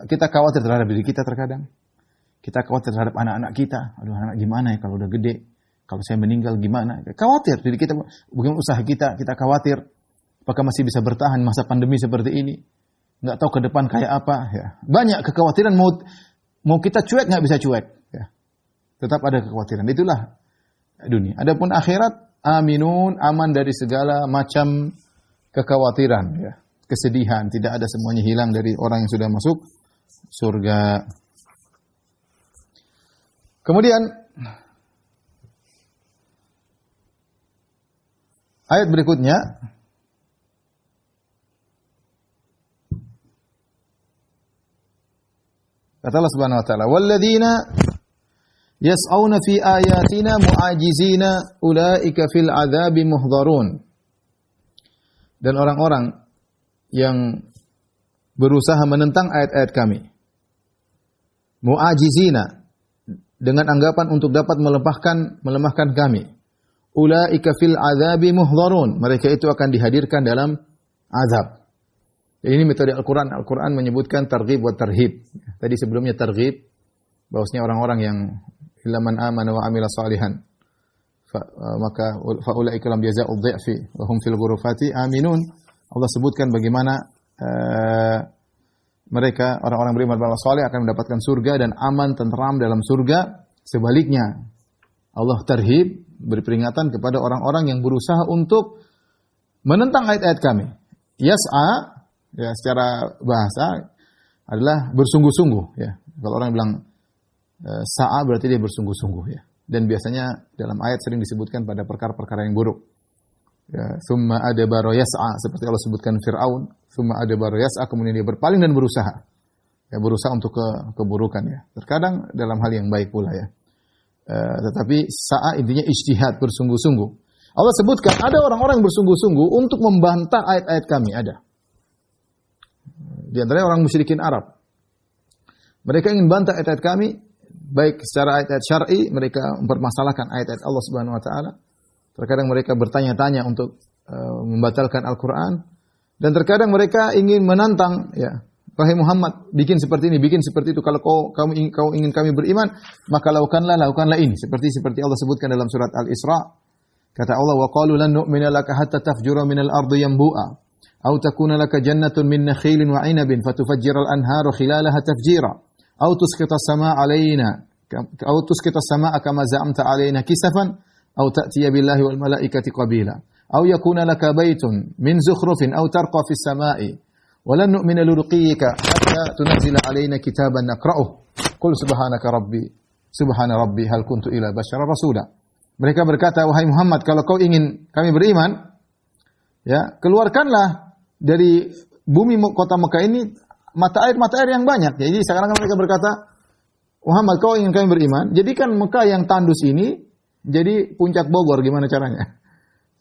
Kita khawatir terhadap diri kita terkadang. Kita khawatir terhadap anak-anak kita. Aduh, anak gimana ya kalau udah gede? Kalau saya meninggal gimana? Khawatir diri kita, bagaimana usaha kita khawatir. Apakah masih bisa bertahan masa pandemi seperti ini? Nggak tahu ke depan kayak apa. Ya. Banyak kekhawatiran, mau kita cuek nggak bisa cuek. Ya. Tetap ada kekhawatiran. Itulah dunia. Adapun akhirat, aminun, aman dari segala macam kekhawatiran. Ya. Kesedihan, tidak ada, semuanya hilang dari orang yang sudah masuk surga. Kemudian ayat berikutnya kata Allah Subhanahu wa taala, "Walladzina yas'auna fi ayatina mu'ajizina ulaika fil 'adzabi muhdharun." Dan orang-orang yang berusaha menentang ayat-ayat kami, mu'ajizina, dengan anggapan untuk dapat melemahkan kami. Ulaika fil 'adzabi muhdharun. Mereka itu akan dihadirkan dalam azab. Ini metode Al-Quran. Al-Quran menyebutkan targhib wa tarhib. Tadi sebelumnya targhib, bahwasanya orang-orang yang illa man amana wa amila salihan. Maka faulaika lam jazaa'u dhi'fi wa hum fil ghurufati aminun. Allah sebutkan bagaimana mereka orang-orang beriman beramal saleh akan mendapatkan surga dan aman tentram dalam surga. Sebaliknya, Allah tarhib, beri peringatan kepada orang-orang yang berusaha untuk menentang ayat-ayat kami. Yas'a, ya secara bahasa adalah bersungguh-sungguh, ya. Kalau orang bilang sa'a berarti dia bersungguh-sungguh, ya. Dan biasanya dalam ayat sering disebutkan pada perkara-perkara yang buruk. Ya, summa adbara yas'a, seperti Allah sebutkan Fir'aun, summa adbara yas'a, kemudian dia berpaling dan berusaha. Ya, berusaha untuk keburukan, ya. Terkadang dalam hal yang baik pula, ya. Tetapi sa'a intinya ijtihad, bersungguh-sungguh. Allah sebutkan ada orang-orang yang bersungguh-sungguh untuk membantah ayat-ayat kami, ada. Di antaranya orang musyrikin Arab. Mereka ingin bantah ayat-ayat kami, baik secara ayat-ayat syar'i, mereka mempermasalahkan ayat-ayat Allah Subhanahu wa taala. Terkadang mereka bertanya-tanya untuk membatalkan Al-Quran. Dan terkadang mereka ingin menantang, ya, wahai Muhammad, bikin seperti ini, bikin seperti itu. Kalau kau ingin kami beriman, maka lakukanlah ini. Seperti Allah sebutkan dalam surat Al-Isra. Kata Allah, wa qalu lan nu'mina laka hatta tafjura minal ardi yanbu'a. Aw takuna laka jannatun min nakhilin wa 'inabin fatufajjira al-anharu khilalaha tafjira. Aw tusqita as-samaa'a 'alaina. Aw tusqita as-samaa'a kama za'amta 'alaina kisafan. أو تأتي بالله والملائكة قبيلا أو يكون لك بيت من زخرف أو ترقى في السماء ولن نؤمن لرقيك حتى تنزل علينا كتابا نقرأه قل سبحان ربي هل كنت إلى بشر رسولا. Mereka berkata, wahai Muhammad, kalau kau ingin kami beriman, ya, keluarkanlah dari bumi kota Mekah ini mata air yang banyak. Jadi sekarang mereka berkata, Muhammad, kau ingin kami beriman, jadikan Mekah yang tandus ini jadi puncak Bogor, gimana caranya?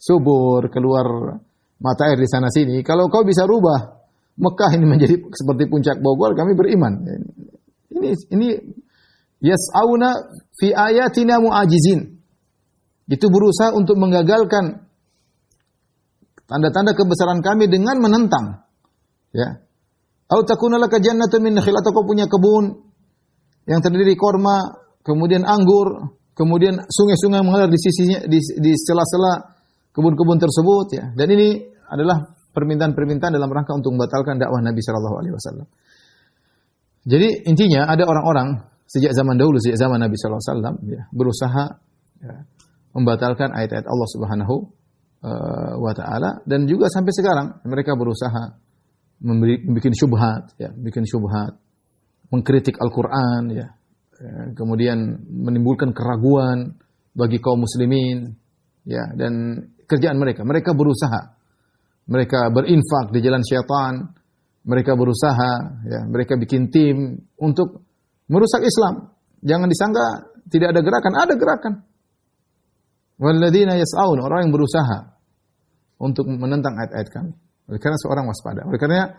Subur, keluar mata air di sana sini. Kalau kau bisa rubah Mekah ini menjadi seperti puncak Bogor, kami beriman. Ini yas'auna fi ayatina mu'ajizin. Itu berusaha untuk menggagalkan tanda-tanda kebesaran kami dengan menentang. Ya. Au takuna laka jannatun min nakhil, atau kau punya kebun yang terdiri korma, kemudian anggur, kemudian sungai-sungai mengalir di sisinya, di sela-sela kebun-kebun tersebut, ya. Dan ini adalah permintaan-permintaan dalam rangka untuk membatalkan dakwah Nabi sallallahu alaihi wasallam. Jadi intinya ada orang-orang sejak zaman dahulu, sejak zaman Nabi sallallahu alaihi wasallam, ya, berusaha, ya, membatalkan ayat-ayat Allah Subhanahu wa taala, dan juga sampai sekarang mereka berusaha membuat syubhat, ya, bikin syubhat, mengkritik Al-Qur'an, ya. Kemudian menimbulkan keraguan bagi kaum muslimin, ya, dan kerjaan mereka berusaha, mereka berinfak di jalan syaitan, mereka berusaha, ya, mereka bikin tim untuk merusak Islam. Jangan disangka tidak ada gerakan. Walladzina yas'aun, orang yang berusaha untuk menentang ayat-ayat kami. Oleh karena seorang waspada. Oleh karena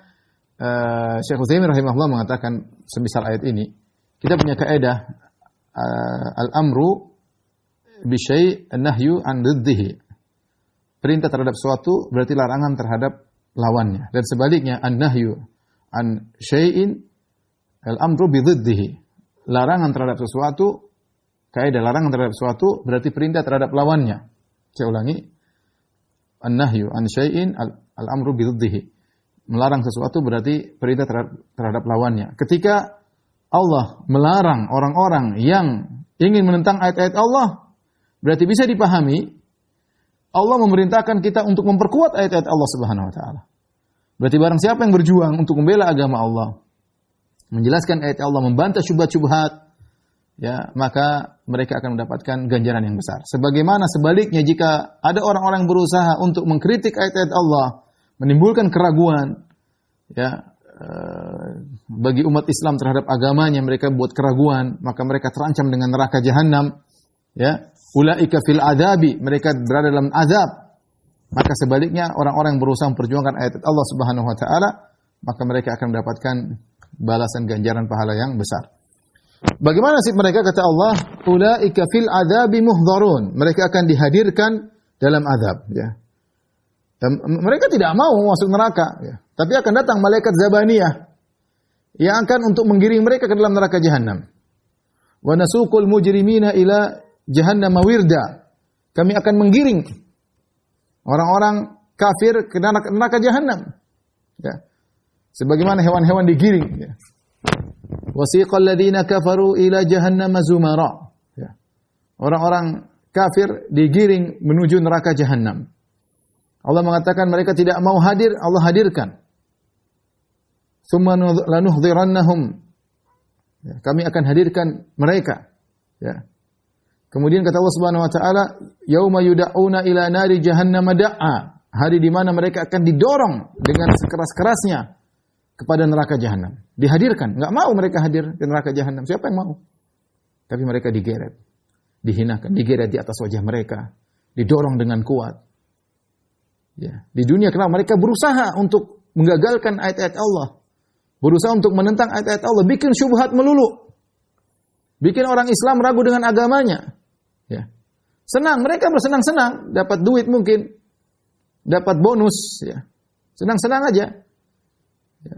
Syekh Utsaimin rahimahullah mengatakan semisal ayat ini, kita punya kaidah al-amru bi syai' an-nahyu an diddihi. Perintah terhadap sesuatu berarti larangan terhadap lawannya. Dan sebaliknya, an-nahyu an syai'in al-amru bi diddihi. Larangan terhadap sesuatu, kaidah larangan terhadap sesuatu berarti perintah terhadap lawannya. Saya ulangi. An-nahyu an syai'in al-amru bi diddihi. Melarang sesuatu berarti perintah terhadap lawannya. Ketika Allah melarang orang-orang yang ingin menentang ayat-ayat Allah, berarti bisa dipahami Allah memerintahkan kita untuk memperkuat ayat-ayat Allah Subhanahu wa taala. Berarti barang siapa yang berjuang untuk membela agama Allah, menjelaskan ayat Allah, membantah syubhat-syubhat, ya, maka mereka akan mendapatkan ganjaran yang besar. Sebagaimana sebaliknya jika ada orang-orang yang berusaha untuk mengkritik ayat-ayat Allah, menimbulkan keraguan, ya, bagi umat Islam terhadap agamanya, mereka buat keraguan, maka mereka terancam dengan neraka jahanam, ya. Ulaika fil adabi, mereka berada dalam azab. Maka sebaliknya orang-orang yang berusaha memperjuangkan ayat Allah Subhanahu wa taala, maka mereka akan mendapatkan balasan ganjaran pahala yang besar. Bagaimana nasib mereka? Kata Allah, ulaika fil adabi muhdharun, mereka akan dihadirkan dalam azab, ya. Dan mereka tidak mau masuk neraka, ya. Tapi akan datang malaikat Zabaniyah yang akan untuk menggiring mereka ke dalam neraka jahanam. Wa nasuqul mujrimina ila jahannam wirda. Kami akan menggiring orang-orang kafir ke neraka jahanam. Ya. Sebagaimana hewan-hewan digiring, ya. Wasiqal ladzina kafaru ila jahannam zumara. Ya. Orang-orang kafir digiring menuju neraka jahanam. Allah mengatakan mereka tidak mau hadir, Allah hadirkan. Tsumma lanuhdhirannahum. Ya, kami akan hadirkan mereka. Ya. Kemudian kata Allah Subhanahu wa taala, yauma yud'auna ila nari jahannam da'a. Hari di mana mereka akan didorong dengan sekeras-kerasnya kepada neraka jahanam. Dihadirkan, enggak mau mereka hadir ke neraka jahanam. Siapa yang mau? Tapi mereka digeret, dihinakan, digeret di atas wajah mereka, didorong dengan kuat. Ya, di dunia kenapa mereka berusaha untuk menggagalkan ayat-ayat Allah? Berusaha untuk menentang ayat-ayat Allah, bikin syubhat melulu. Bikin orang Islam ragu dengan agamanya. Ya. Senang, mereka bersenang-senang, dapat duit mungkin, dapat bonus, ya. Senang-senang aja. Ya.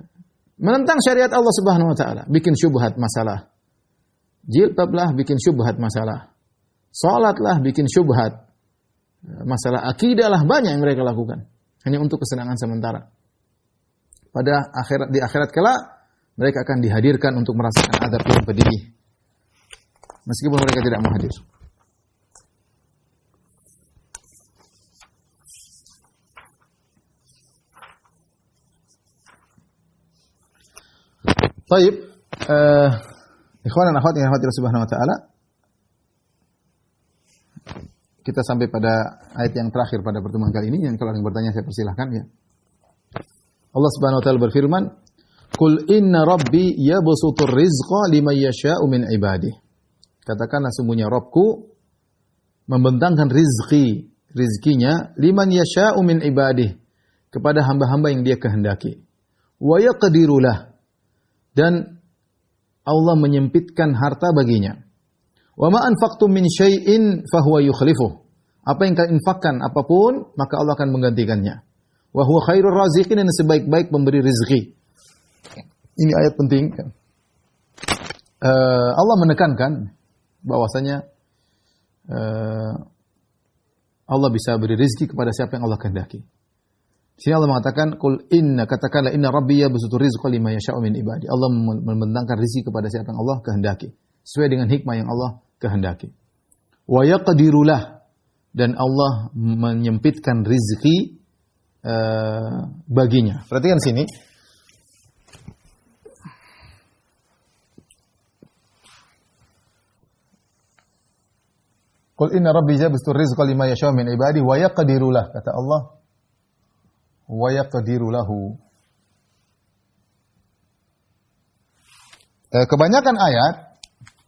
Menentang syariat Allah Subhanahu wa taala, bikin syubhat masalah. Jilbablah bikin syubhat masalah. Salatlah bikin syubhat. Masalah akidahlah banyak yang mereka lakukan hanya untuk kesenangan sementara. Pada akhirat, di akhirat kelak mereka akan dihadirkan untuk merasakan azab yang pedih. Meskipun mereka tidak mau hadir. Baik, ikhwan dan akhwat yang dirahmati Subhanahu wa taala. Kita sampai pada ayat yang terakhir pada pertemuan kali ini. Yang kalau ada yang bertanya saya persilahkan, ya. Allah Subhanahu wa taala berfirman, "Qul inna rabbi yabsutur rizqa liman yasha'u min ibadihi." Katakanlah sungguhnya Rabbku membentangkan rizkinya liman yasha'u min ibadihi, kepada hamba-hamba yang Dia kehendaki. Wa yaqdiru lah, dan Allah menyempitkan harta baginya. Wa ma anfaqtum min syai'in fahuwa yukhlifuh. Apa yang kalian infakkan apapun, maka Allah akan menggantikannya. Wa huwa khairur raziqin, dan sebaik-baik pemberi rezeki. Ini ayat penting. Allah menekankan bahwasanya Allah bisa beri rezeki kepada siapa yang Allah kehendaki. Di sini Allah mengatakan, "Qul inna," katakanlah, "inna rabbi yabsutur rizqa liman yasha'u min ibadi." Allah membentangkan rezeki kepada siapa yang Allah kehendaki, sesuai dengan hikmah yang Allah kehendaki. Wa yaqdiru lah, dan Allah menyempitkan rezeki baginya. Perhatikan sini. Qul inna rabbi yabsutur rizqa liman yasha'u min ibadi wa yaqdiru lah, kata Allah. Wa yaqdiru lahu. Kebanyakan ayat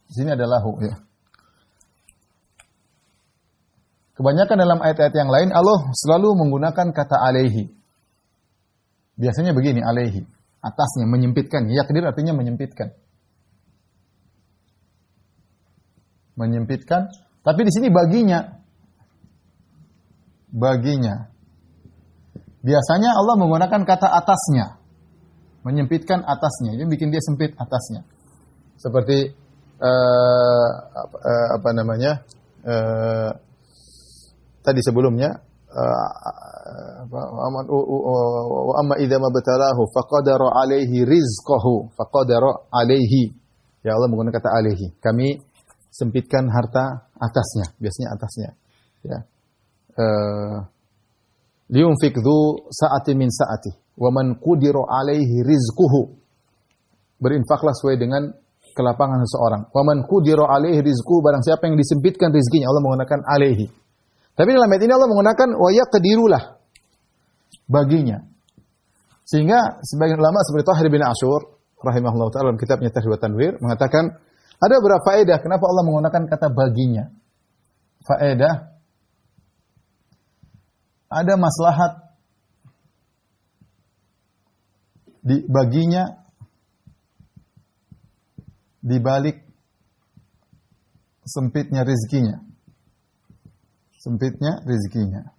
di sini ada lahu, ya. Kebanyakan dalam ayat-ayat yang lain Allah selalu menggunakan kata alaihi. Biasanya begini, alaihi, atasnya, menyempitkan. Yaqdir artinya menyempitkan. Menyempitkan, tapi di sini baginya. Baginya. Biasanya Allah menggunakan kata atasnya. Menyempitkan atasnya. Ini bikin dia sempit atasnya. Seperti tadi sebelumnya, wa amma idza mabtalahu faqadara alaihi rizqahu faqadara alaihi. Ya, Allah menggunakan kata alaihi. Kami sempitkan harta atasnya, biasanya atasnya. Ya. Liyunfik dzu sa'atin min sa'ati wa man qudira alaihi rizquhu berinfaklah sesuai dengan kelapangan seseorang. Wa man qudira alaihi rizquhu, barang siapa yang disempitkan rezekinya, Allah menggunakan alaihi. Tapi dalam ayat ini Allah menggunakan wa yaqdirulah, baginya. Sehingga sebagian ulama seperti Thahir bin Asyur rahimahullah taala dalam kitabnya Tahrib wa Tanwir mengatakan ada beberapa faedah kenapa Allah menggunakan kata baginya. Faedah, ada maslahat di baginya di balik sempitnya rezekinya. Sempitnya rezekinya.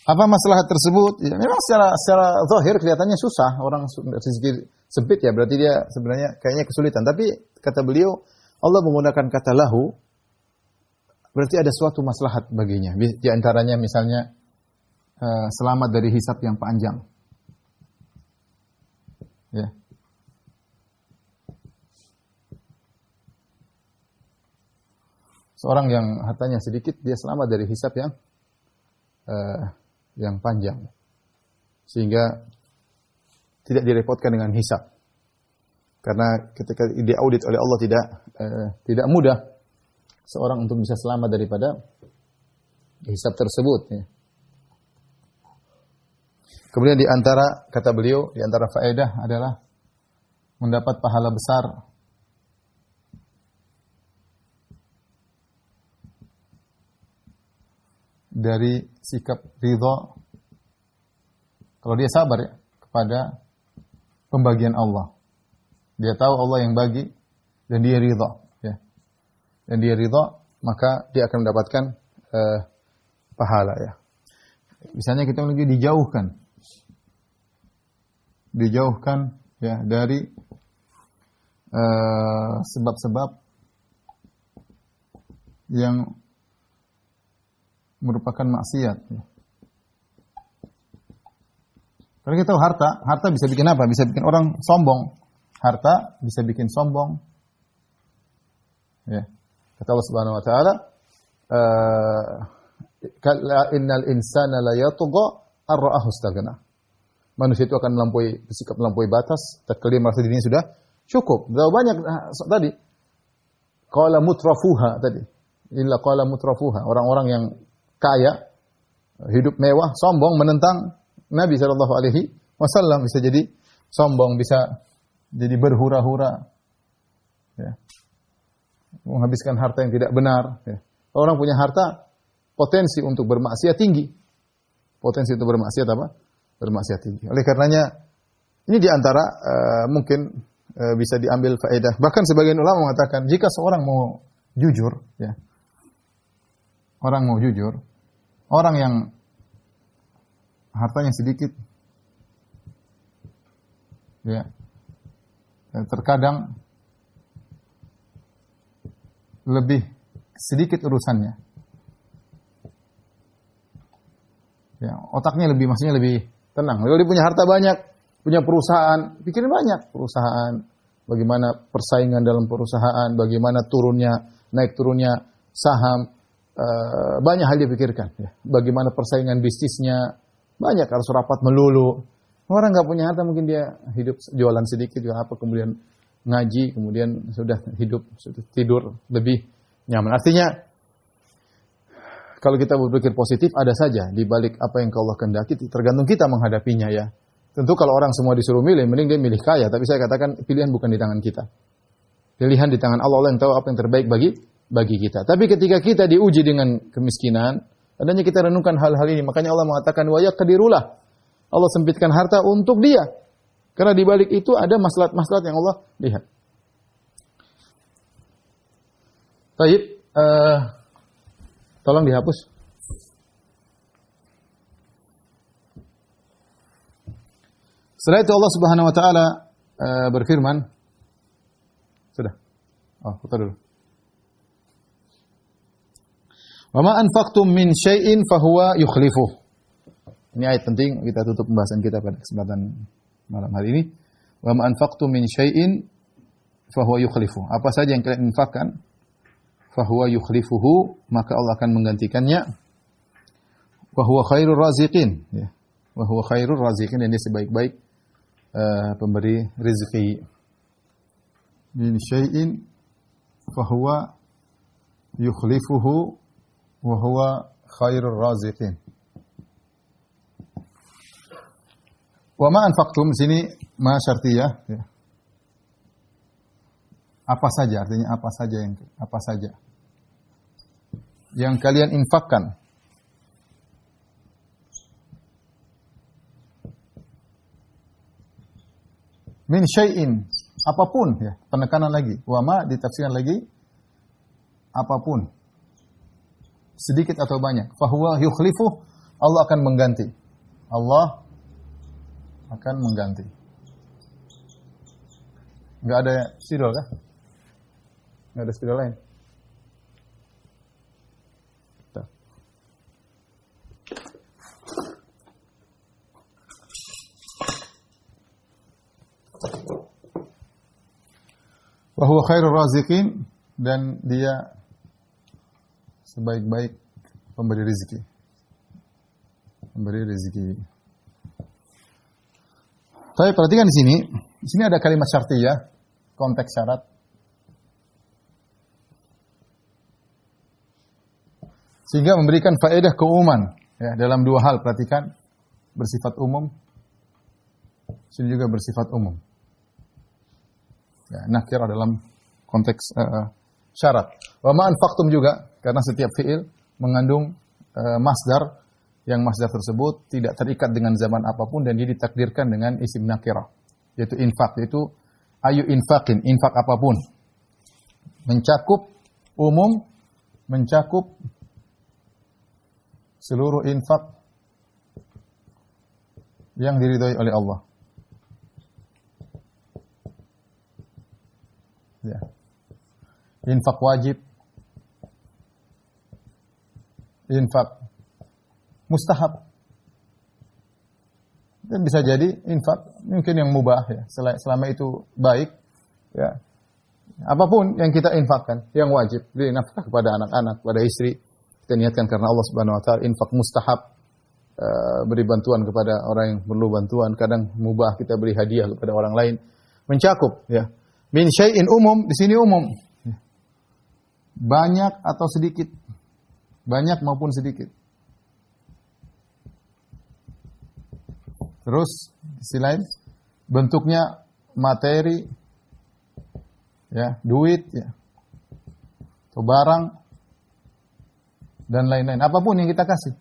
Apa maslahat tersebut? Ya, memang secara zahir kelihatannya susah, orang rezeki sempit ya, berarti dia sebenarnya kayaknya kesulitan. Tapi kata beliau, Allah menggunakan kata lahu, berarti ada suatu maslahat baginya. Di antaranya misalnya selamat dari hisab yang panjang. Ya. Seorang yang hartanya sedikit, dia selamat dari hisab yang panjang, sehingga tidak direpotkan dengan hisab. Karena ketika diaudit oleh Allah tidak mudah seorang untuk bisa selamat daripada hisab tersebut. Ya. Kemudian di antara kata beliau, di antara faedah adalah mendapat pahala besar dari sikap ridha kalau dia sabar ya kepada pembagian Allah. Dia tahu Allah yang bagi dan dia ridha ya. Dan dia ridha, maka dia akan mendapatkan pahala ya. Misalnya kita lagi dijauhkan ya dari sebab-sebab yang merupakan maksiat. Karena kita tahu harta bisa bikin apa? Bisa bikin orang sombong. Harta bisa bikin sombong. Ya. Kata Allah Subhanahu wa taala, innal insana la yatgha ar-ra'ahu istaghna. Manusia itu akan bersikap melampaui batas, tatkala dia merasa dirinya sudah cukup. Berapa banyak tadi? Qala mutrafuha tadi. Illa qala mutrafuha, orang-orang yang kaya, hidup mewah, sombong menentang Nabi SAW. Bisa jadi sombong, bisa jadi berhura-hura, ya. Menghabiskan harta yang tidak benar. Ya. Orang punya harta, potensi untuk bermaksiat tinggi. Potensi untuk bermaksiat apa? Bermaksiat tinggi. Oleh karenanya, ini diantara mungkin bisa diambil faedah. Bahkan sebagian ulama mengatakan, jika seorang mau jujur, ya, orang yang hartanya sedikit, ya, terkadang lebih sedikit urusannya, ya, otaknya maksudnya lebih tenang. Kalau dia punya harta banyak, punya perusahaan, pikirin banyak perusahaan, bagaimana persaingan dalam perusahaan, bagaimana naik turunnya saham. Banyak hal dia pikirkan, ya. Bagaimana persaingan bisnisnya, banyak, harus rapat melulu. Orang nggak punya harta mungkin dia hidup jualan sedikit juga apa, kemudian ngaji, kemudian sudah tidur lebih nyaman. Artinya kalau kita berpikir positif, ada saja di balik apa yang Allah kehendaki, tergantung kita menghadapinya ya. Tentu kalau orang semua disuruh milih, mending dia milih kaya. Tapi saya katakan pilihan bukan di tangan kita. Pilihan di tangan Allah. Allah yang tahu apa yang terbaik bagi kita. Tapi ketika kita diuji dengan kemiskinan, adanya kita renungkan hal-hal ini. Makanya Allah mengatakan, wa yaqdirulah. Allah sempitkan harta untuk dia. Karena di balik itu ada maslahat-maslahat yang Allah lihat. Baik, tolong dihapus. Setelah itu Allah Subhanahu wa taala berfirman, sudah. Oh, putar dulu. Wa ma anfaqtum min syai'in fahuwa yukhlifuh. Ini ayat penting, kita tutup pembahasan kita pada kesempatan malam hari ini. Wa ma anfaqtum min syai'in fahuwa yukhlifuh. Apa saja yang kalian infakkan, fahuwa yukhlifuhu, maka Allah akan menggantikannya. Wa huwa khairur raziqin, ya. Wa huwa khairur raziqin, dan dia sebaik-baik pemberi rezeki. Min syai'in fahuwa yukhlifuhu wa huwa khairur raziqin. Wa ma anfaqtum, sini ma syartiyah, ya. Apa saja, artinya apa saja yang kalian infakkan. Min syai'in, apapun, ya, penekanan lagi. Wa ma ditafsirkan lagi, apapun. Sedikit atau banyak. Fahuwa yukhlifuh, Allah akan mengganti. Allah akan mengganti. Enggak ada spidol kah? Enggak ada spidol lain. Tuh. Wa huwa khairur raziqin, dan dia sebaik-baik pemberi rezeki. Pemberi rezeki. Tapi perhatikan di sini ada kalimat syartiyah, konteks syarat. Sehingga memberikan faedah keumuman, ya, dalam dua hal, perhatikan, bersifat umum, sini juga bersifat umum. Ya, nakirah dalam konteks syarat. Wa ma anfaqtum juga, karena setiap fi'il mengandung masdar, yang masdar tersebut tidak terikat dengan zaman apapun dan dia ditakdirkan dengan isim nakirah, yaitu infak, yaitu ayu infakin, infak apapun. Mencakup umum, mencakup seluruh infak yang diridhai oleh Allah. Ya. Infak wajib, infak mustahab, dan bisa jadi infak mungkin yang mubah, ya, selama itu baik, ya. Apapun yang kita infakkan, yang wajib, beri nafkah kepada anak-anak, kepada istri, kita niatkan karena Allah Subhanahu wa taala. Infak mustahab, beri bantuan kepada orang yang perlu bantuan, kadang mubah kita beri hadiah kepada orang lain, mencakup, ya. Min syai'in umum, di sini umum. Banyak atau sedikit, banyak maupun sedikit. Terus di sisi lain bentuknya materi, ya, duit, ya, atau barang dan lain-lain. Apapun yang kita kasih.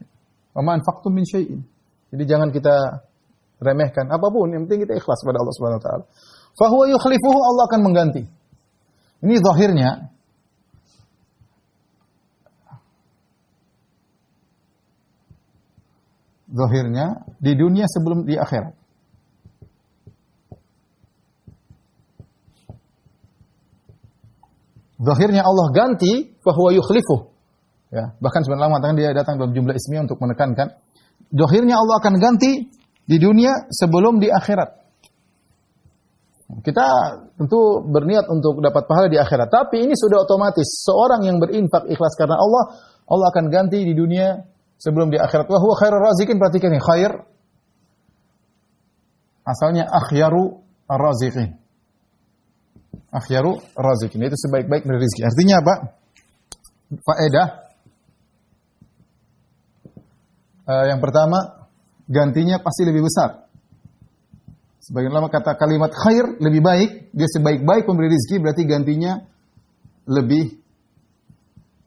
Wa ma anfaqtum min syai'in. Jadi jangan kita remehkan apapun, yang penting kita ikhlas pada Allah Subhanahu wa taala. Fa huwa yukhlifuhu, Allah akan mengganti. Ini zahirnya di dunia sebelum di akhirat. Zahirnya Allah ganti, fahuwa yukhlifuh. Ya, bahkan sebenarnya mengatakan dia datang dalam jumlah ismiyah untuk menekankan. Zahirnya Allah akan ganti di dunia sebelum di akhirat. Kita tentu berniat untuk dapat pahala di akhirat, tapi ini sudah otomatis. Seorang yang berinfak ikhlas karena Allah, Allah akan ganti di dunia sebelum di akhirat. Wa huwa khairur raziqin, perhatikan ini, khair asalnya akhyaru ar-raziqin. Akhyaru ar-raziqin, itu sebaik-baik dari rezeki. Artinya apa? Faedah. Yang pertama, gantinya pasti lebih besar. Sebagian ulama kata kalimat khair, lebih baik, dia sebaik-baik pemberi rezeki, berarti gantinya lebih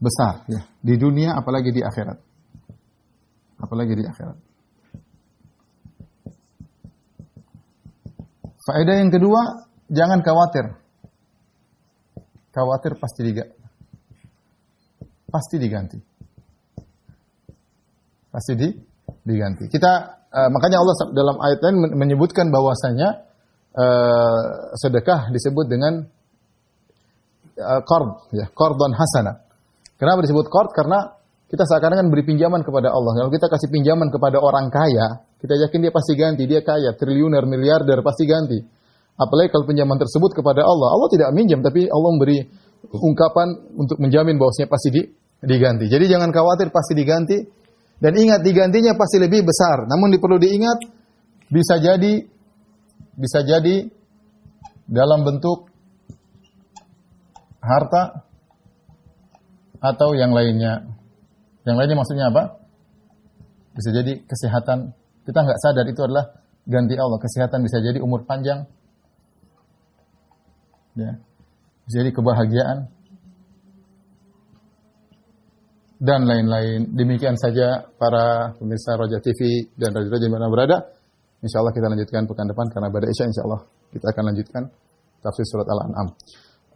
besar, ya, di dunia apalagi di akhirat. Apalagi di akhirat. Faedah yang kedua, jangan khawatir. Khawatir pasti diganti. Pasti diganti. Makanya Allah dalam ayat lain menyebutkan bahwasanya sedekah disebut dengan qard, ya, qardan hasana. Kenapa disebut qard? Karena kita seakan-akan beri pinjaman kepada Allah. Kalau kita kasih pinjaman kepada orang kaya, kita yakin dia pasti ganti. Dia kaya, triliuner, miliarder, pasti ganti. Apalagi kalau pinjaman tersebut kepada Allah. Allah tidak minjam, tapi Allah memberi ungkapan untuk menjamin bahwasanya pasti diganti. Jadi jangan khawatir, pasti diganti. Dan ingat, digantinya pasti lebih besar. Namun perlu diingat, bisa jadi bisa jadi dalam bentuk harta atau yang lainnya. Yang lainnya maksudnya apa? Bisa jadi kesehatan. Kita nggak sadar itu adalah ganti Allah. Kesehatan bisa jadi umur panjang. Ya. Bisa jadi kebahagiaan. Dan lain-lain. Demikian saja para pemirsa Roja TV dan Roja di mana berada. InsyaAllah kita lanjutkan pekan depan. Karena pada Isya insyaAllah kita akan lanjutkan tafsir surat Al-An'am.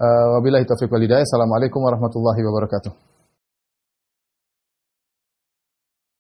Wabillahi taufiq wal hidayah. Assalamualaikum warahmatullahi wabarakatuh.